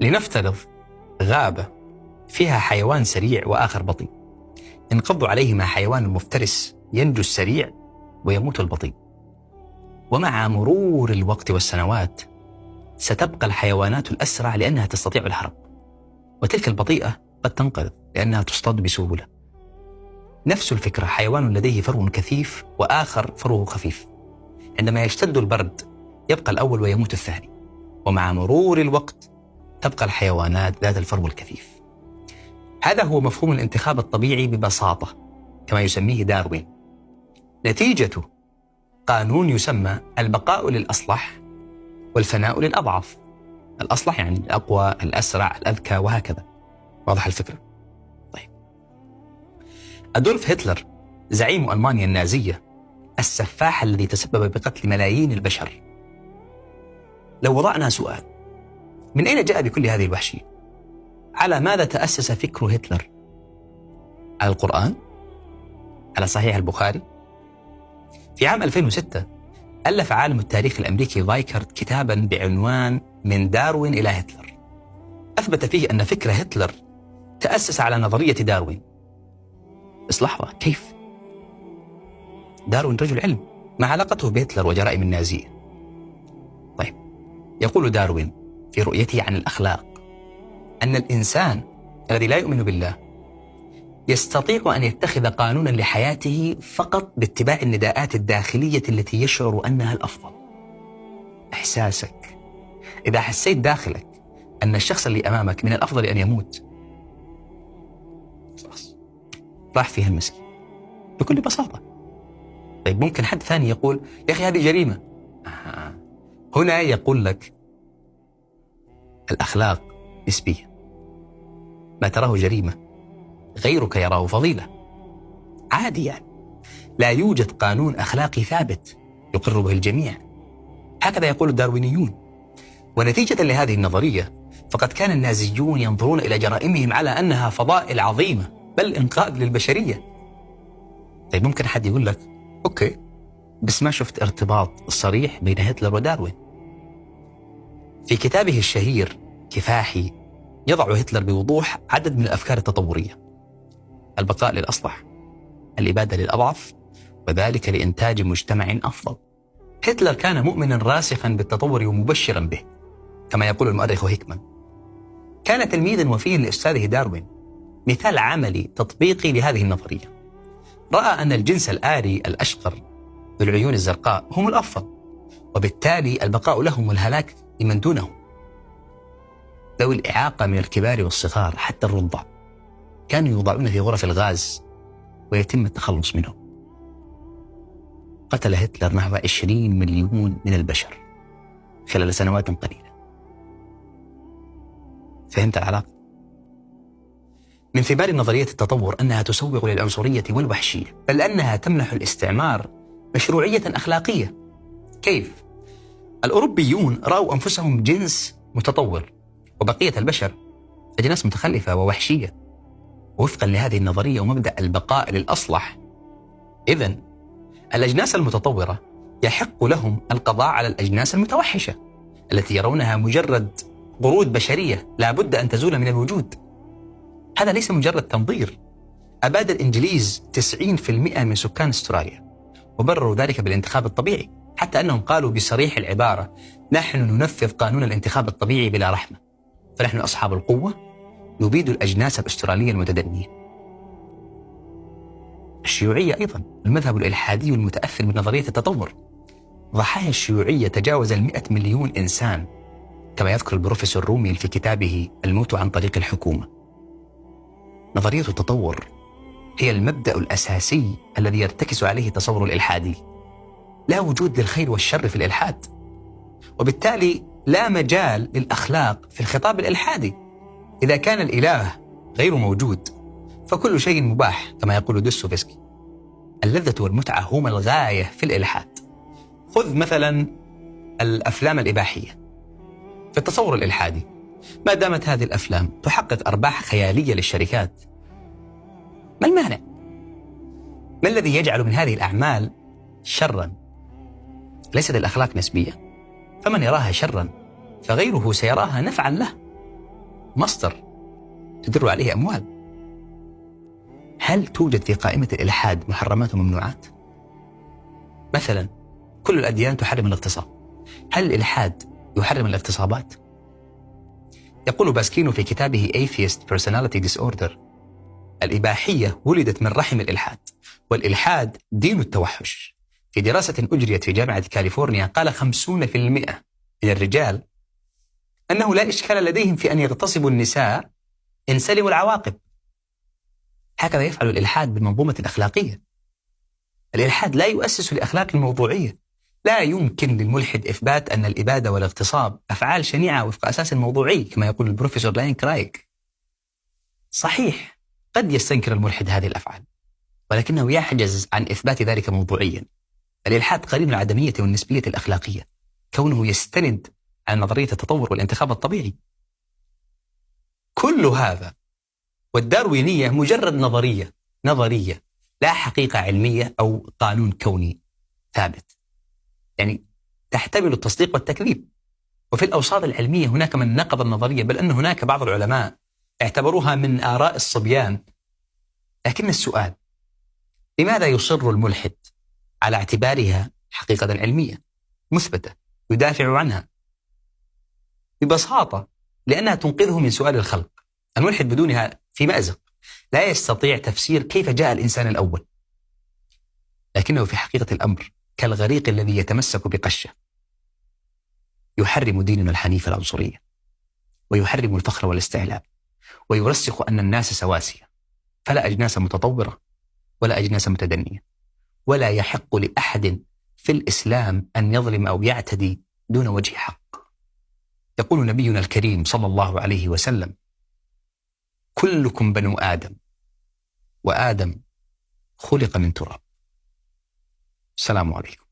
لنفترض غابة فيها حيوان سريع وآخر بطيء، انقضوا عليهما حيوان مفترس ينجو السريع ويموت البطيء. ومع مرور الوقت والسنوات ستبقى الحيوانات الأسرع لأنها تستطيع الهرب، وتلك البطيئة قد تنقرض لأنها تصطاد بسهولة. نفس الفكرة، حيوان لديه فرو كثيف وآخر فروه خفيف، عندما يشتد البرد يبقى الأول ويموت الثاني، ومع مرور الوقت تبقى الحيوانات ذات الفرو الكثيف. هذا هو مفهوم الانتخاب الطبيعي ببساطة كما يسميه داروين. نتيجته قانون يسمى البقاء للأصلح والفناء للأضعف. الأصلح يعني الأقوى، الأسرع، الأذكى، وهكذا. واضح الفكرة؟ طيب، أدولف هتلر زعيم ألمانيا النازية، السفاح الذي تسبب بقتل ملايين البشر، لو وضعنا سؤال: من أين جاء بكل هذه الوحشية؟ على ماذا تأسس فكر هتلر؟ على القرآن؟ على صحيح البخاري؟ في عام 2006 ألف عالم التاريخ الأمريكي فايكارد كتابا بعنوان من داروين إلى هتلر، أثبت فيه أن فكر هتلر تأسس على نظرية داروين. بس لحظة، كيف؟ داروين رجل علم، ما علاقته بهتلر وجرائم النازية؟ طيب، يقول داروين في رؤيته عن الأخلاق أن الإنسان الذي لا يؤمن بالله يستطيع أن يتخذ قانونا لحياته فقط باتباع النداءات الداخلية التي يشعر أنها الأفضل. إحساسك، إذا حسيت داخلك أن الشخص اللي أمامك من الأفضل أن يموت، خلاص راح فيها المسكين بكل بساطة. طيب، ممكن حد ثاني يقول يا أخي هذه جريمة. هنا يقول لك الأخلاق نسبية، ما تراه جريمة غيرك يراه فضيلة، عادي يعني. لا يوجد قانون أخلاقي ثابت يقر به الجميع، هكذا يقول الداروينيون. ونتيجة لهذه النظرية فقد كان النازيون ينظرون إلى جرائمهم على أنها فضائل عظيمة، بل إنقاذ للبشرية. طيب، ممكن حد يقول لك أوكي، بس ما شفت ارتباط صريح بين هتلر وداروين. في كتابه الشهير كفاحي يضع هتلر بوضوح عدد من الأفكار التطورية: البقاء للأصلح، الإبادة للأضعف، وذلك لإنتاج مجتمع أفضل. هتلر كان مؤمنا راسخا بالتطور ومبشرا به، كما يقول المؤرخ هيكمان. كان تلميذا وفيا لأستاذه داروين، مثال عملي تطبيقي لهذه النظرية. رأى أن الجنس الآري الأشقر ذو العيون الزرقاء هم الأفضل، وبالتالي البقاء لهم والهلاك لمن دونهم. ذوي الإعاقة من الكبار والصغار حتى الرضع كانوا يوضعون في غرف الغاز ويتم التخلص منهم. قتل هتلر نحو 20 مليون من البشر خلال سنوات قليلة. فهمت العلاقة؟ من ثمار نظرية التطور أنها تسوغ للعنصرية والوحشية، بل أنها تمنح الاستعمار مشروعية أخلاقية. كيف؟ الأوروبيون رأوا أنفسهم جنس متطور، وبقية البشر أجناس متخلفة ووحشية، وفقا لهذه النظرية ومبدأ البقاء للأصلح. إذن الأجناس المتطورة يحق لهم القضاء على الأجناس المتوحشة التي يرونها مجرد قرود بشرية لا بد أن تزول من الوجود. هذا ليس مجرد تنظير. أباد الإنجليز 90% من سكان استراليا، وبرروا ذلك بالانتخاب الطبيعي، حتى أنهم قالوا بصريح العبارة: نحن ننفذ قانون الانتخاب الطبيعي بلا رحمة، فنحن أصحاب القوة نبيد الأجناس الأسترالية المتدنية. الشيوعية أيضا المذهب الإلحادي المتأثر بنظرية التطور. ضحايا الشيوعية تجاوز 100 مليون إنسان، كما يذكر البروفيسور روميل في كتابه الموت عن طريق الحكومة. نظرية التطور هي المبدأ الأساسي الذي يرتكز عليه التصور الإلحادي. لا وجود للخير والشر في الإلحاد، وبالتالي لا مجال للأخلاق في الخطاب الإلحادي. إذا كان الإله غير موجود فكل شيء مباح، كما يقول دوستويفسكي. اللذة والمتعة هما الغاية في الإلحاد. خذ مثلا الأفلام الإباحية. في التصور الإلحادي، ما دامت هذه الأفلام تحقق أرباح خيالية للشركات، ما المانع؟ ما الذي يجعل من هذه الأعمال شرا؟ ليست الأخلاق نسبية، فمن يراها شرا فغيره سيراها نفعا له. مصدر تدر عليه أموال. هل توجد في قائمة الإلحاد محرمات وممنوعات؟ مثلا كل الأديان تحرم الاغتصاب، هل الإلحاد يحرم الاغتصابات؟ يقول باسكينو في كتابه Atheist Personality Disorder: الإباحية ولدت من رحم الإلحاد، والإلحاد دين التوحش. في دراسة أجريت في جامعة كاليفورنيا قال 50% من الرجال أنه لا إشكال لديهم في أن يغتصبوا النساء إن سلموا العواقب. هكذا يفعل الإلحاد بالمنظومة الأخلاقية. الإلحاد لا يؤسس لأخلاق الموضوعية. لا يمكن للملحد إثبات أن الإبادة والاغتصاب أفعال شنيعة وفق أساس موضوعي كما يقول البروفيسور لاين كرايك. صحيح قد يستنكر الملحد هذه الأفعال، ولكنه يحجز عن إثبات ذلك موضوعيا. الإلحاد قريب من العدمية والنسبية الأخلاقية، كونه يستند على نظرية التطور والانتخاب الطبيعي. كل هذا والداروينية مجرد نظرية لا حقيقة علمية أو قانون كوني ثابت، يعني تحتمل التصديق والتكذيب. وفي الأوساط العلمية هناك من نقض النظرية، بل أن هناك بعض العلماء اعتبروها من آراء الصبيان. لكن السؤال: لماذا يصر الملحد على اعتبارها حقيقة علمية مثبتة يدافع عنها؟ ببساطة لأنها تنقذه من سؤال الخلق. الملحد بدونها في مأزق، لا يستطيع تفسير كيف جاء الإنسان الأول، لكنه في حقيقة الأمر كالغريق الذي يتمسك بقشة. يحرم ديننا الحنيف العنصرية، ويحرم الفخر والاستعلاء، ويرسخ أن الناس سواسية، فلا أجناس متطورة ولا أجناس متدنية، ولا يحق لأحد في الإسلام أن يظلم أو يعتدي دون وجه حق. يقول نبينا الكريم صلى الله عليه وسلم: كلكم بنو آدم، وآدم خلق من تراب. السلام عليكم.